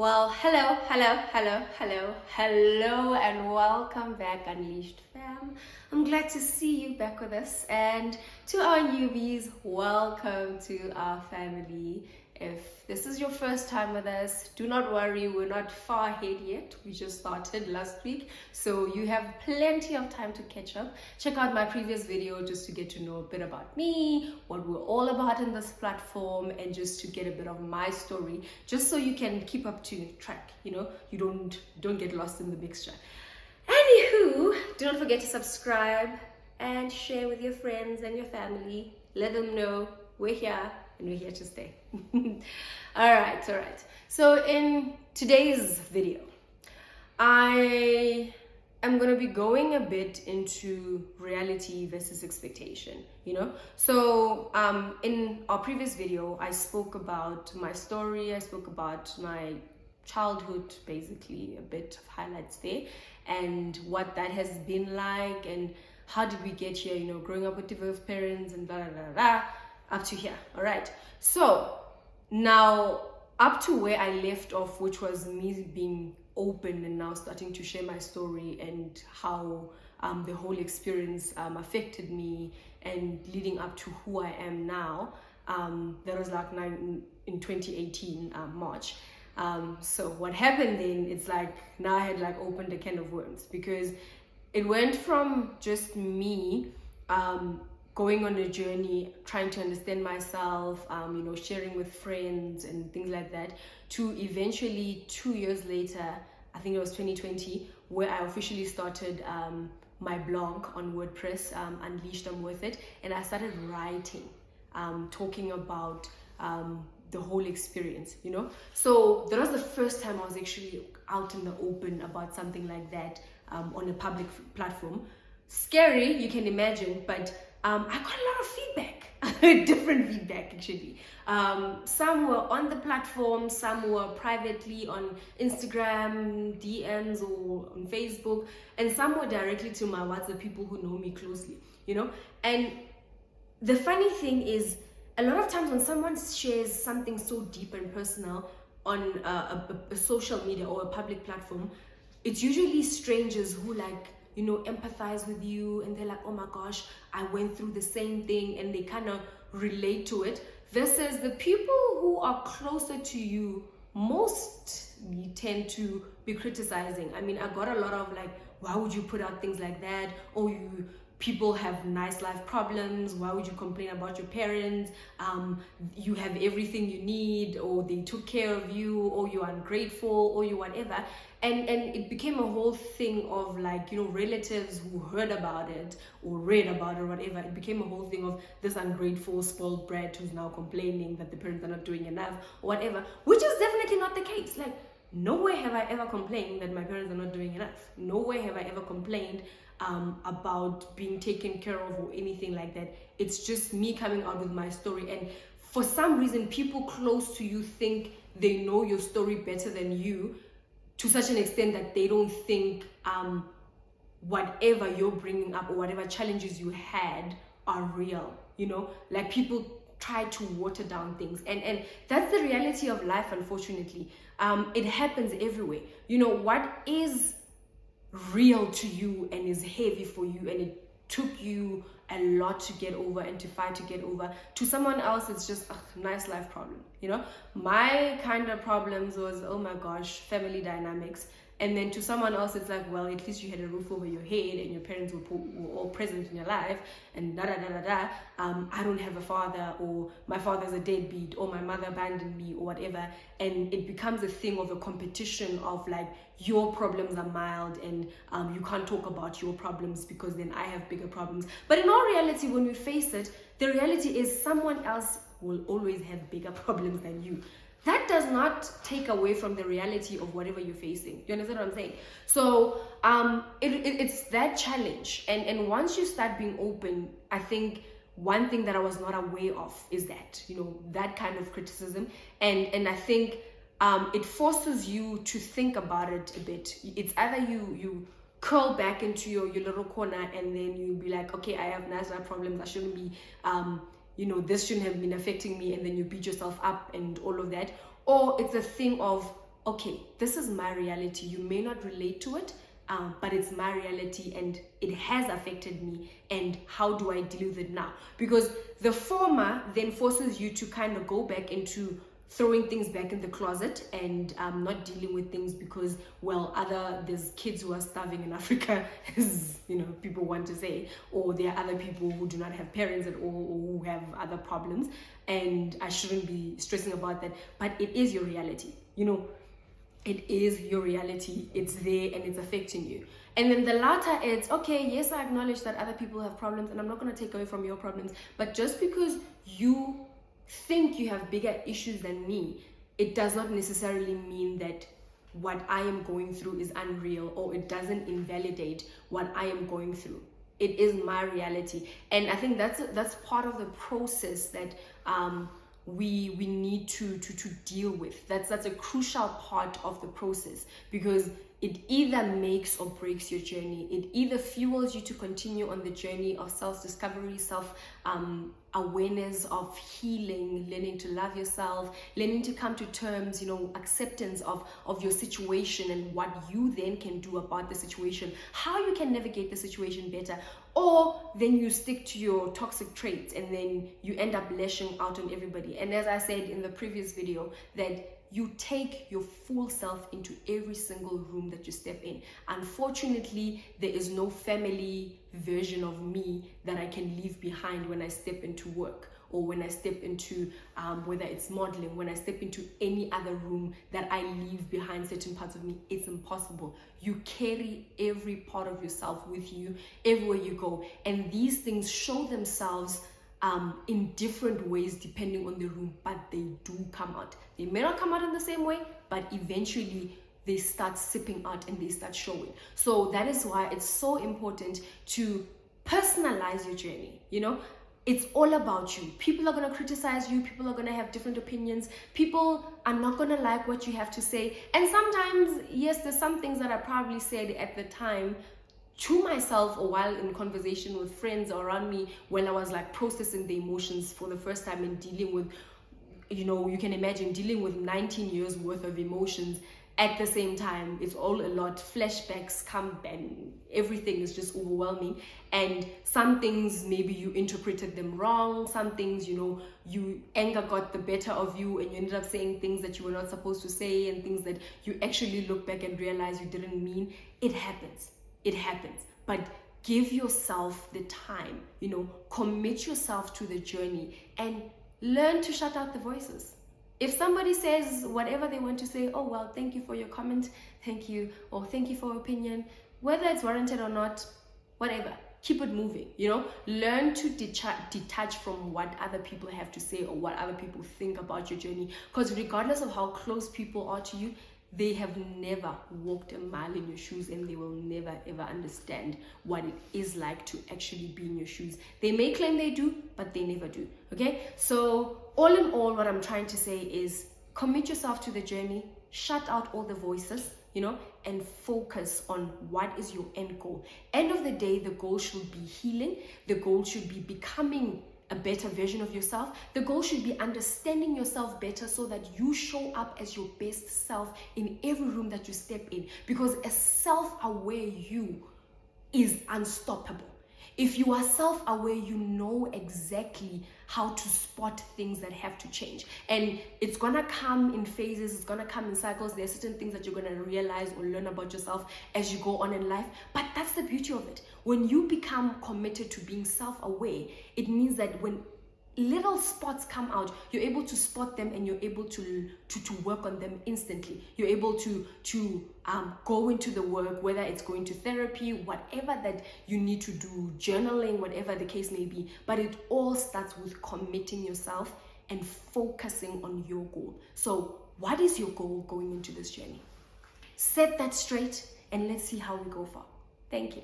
Well, hello, and welcome back, Unleashed fam. I'm glad to see you back with us, and to our newbies, welcome to our family. If this is your first time with us, do not worry, we're not far ahead yet. We just started last week, so you have plenty of time to catch up. Check out my previous video just to get to know a bit about me, what we're all about in this platform, and just to get a bit of my story, just so you can keep up to track. You don't get lost in the mixture. Anywho, do not forget to subscribe and share with your friends and your family. Let them know we're here and we're here to stay. all right. So in today's video, I am going to be going a bit into reality versus expectation, So in our previous video, I spoke about my story, I spoke about my childhood, basically a bit of highlights there, and what that has been like, and how did we get here, growing up with divorced parents and blah, blah, blah, blah, up to here. All right. So now up to where I left off, which was me being open and now starting to share my story and how the whole experience affected me and leading up to who I am now. That was like in 2018 March. So what happened then, it's like now I had like opened a can of worms, because it went from just me going on a journey, trying to understand myself, sharing with friends and things like that, to eventually 2 years later, I think it was 2020, where I officially started my blog on WordPress, Unleashed, I'm Worth It, and I started writing, talking about the whole experience, So that was the first time I was actually out in the open about something like that on a public platform. Scary, you can imagine, but I got a lot of feedback, different feedback actually. Some were on the platform, some were privately on Instagram, DMs, or on Facebook, and some were directly to my WhatsApp, people who know me closely, And the funny thing is, a lot of times when someone shares something so deep and personal on a social media or a public platform, it's usually strangers who empathize with you, and they're like, oh my gosh, I went through the same thing, and they kind of relate to it, versus the people who are closer to you mostly tend to be criticizing. I mean, I got a lot of like, why would you put out things like that? Or people have nice life problems, why would you complain about your parents? You have everything you need, or they took care of you, or you're ungrateful, or you whatever. And it became a whole thing of relatives who heard about it or read about it or whatever. It became a whole thing of this ungrateful, spoiled brat who's now complaining that the parents are not doing enough or whatever, which is definitely not the case. Like, nowhere have I ever complained that my parents are not doing enough. Nowhere have I ever complained about being taken care of or anything like that. It's just me coming out with my story, and for some reason people close to you think they know your story better than you, to such an extent that they don't think whatever you're bringing up or whatever challenges you had are real. Like, people try to water down things, and that's the reality of life, unfortunately. It happens everywhere. What is real to you and is heavy for you, and it took you a lot to get over and to fight to get over, to someone else it's just a nice life problem. My kind of problems was, oh my gosh, family dynamics. And then to someone else, it's like, well, at least you had a roof over your head and your parents were all present in your life, and I don't have a father, or my father's a deadbeat, or my mother abandoned me, or whatever. And it becomes a thing of a competition of like, your problems are mild, and you can't talk about your problems because then I have bigger problems. But in all reality, when we face it, the reality is someone else will always have bigger problems than you. That does not take away from the reality of whatever you're facing. You understand what I'm saying? So it's that challenge. And once you start being open, I think one thing that I was not aware of is that, that kind of criticism. And I think it forces you to think about it a bit. It's either you curl back into your little corner, and then you'll be like, okay, I have nice problems, I shouldn't be this shouldn't have been affecting me, and then you beat yourself up and all of that. Or it's a thing of, okay, this is my reality. You may not relate to it, but it's my reality and it has affected me, and how do I deal with it now? Because the former then forces you to kind of go back into throwing things back in the closet and not dealing with things because, well, there's kids who are starving in Africa, as people want to say, or there are other people who do not have parents at all, or who have other problems, and I shouldn't be stressing about that. But it is your reality, it is your reality. It's there and it's affecting you. And then the latter, it's okay, yes, I acknowledge that other people have problems and I'm not going to take away from your problems, but just because you think you have bigger issues than me, it does not necessarily mean that what I am going through is unreal, or it doesn't invalidate what I am going through. It is my reality. And I think that's part of the process that we need to deal with. That's a crucial part of the process, because it either makes or breaks your journey. It either fuels you to continue on the journey of self-discovery, awareness, of healing, learning to love yourself, learning to come to terms, acceptance of your situation and what you then can do about the situation, how you can navigate the situation better. Or then you stick to your toxic traits and then you end up lashing out on everybody. And as I said in the previous video, that you take your full self into every single room that you step in. Unfortunately, there is no family version of me that I can leave behind when I step into work, or when I step into, whether it's modeling, when I step into any other room, that I leave behind certain parts of me. It's impossible. You carry every part of yourself with you everywhere you go. And these things show themselves in different ways depending on the room, but they do come out. They may not come out in the same way, but eventually they start sipping out and they start showing. So that is why it's so important to personalize your journey. It's all about you. People are going to criticize you. People are going to have different opinions. People are not going to like what you have to say. And sometimes, yes, there's some things that I probably said at the time to myself, or while in conversation with friends around me, when I was like processing the emotions for the first time and dealing with, you can imagine dealing with 19 years worth of emotions at the same time. It's all a lot. Flashbacks come and everything is just overwhelming. And some things, maybe you interpreted them wrong. Some things, you anger got the better of you and you ended up saying things that you were not supposed to say, and things that you actually look back and realize you didn't mean. It happens. It happens. But give yourself the time, commit yourself to the journey and learn to shut out the voices. If somebody says whatever they want to say, oh, well, thank you for your comment, thank you, or thank you for your opinion, whether it's warranted or not, whatever, keep it moving, Learn to detach from what other people have to say or what other people think about your journey. Because regardless of how close people are to you, they have never walked a mile in your shoes, and they will never ever understand what it is like to actually be in your shoes. They may claim they do, but they never do. Okay, so all in all, what I'm trying to say is commit yourself to the journey, shut out all the voices, and focus on what is your end goal. End of the day, the goal should be healing. The goal should be becoming a better version of yourself. The goal should be understanding yourself better so that you show up as your best self in every room that you step in, because a self-aware you is unstoppable. If you are self-aware, you know exactly how to spot things that have to change. And it's gonna come in phases, it's gonna come in cycles. There are certain things that you're gonna realize or learn about yourself as you go on in life. But that's the beauty of it. When you become committed to being self-aware, it means that when little spots come out, you're able to spot them and you're able to work on them instantly. You're able to go into the work, whether it's going to therapy, whatever that you need to do, journaling, whatever the case may be. But it all starts with committing yourself and focusing on your goal. So what is your goal going into this journey? Set that straight and let's see how we go far. Thank you.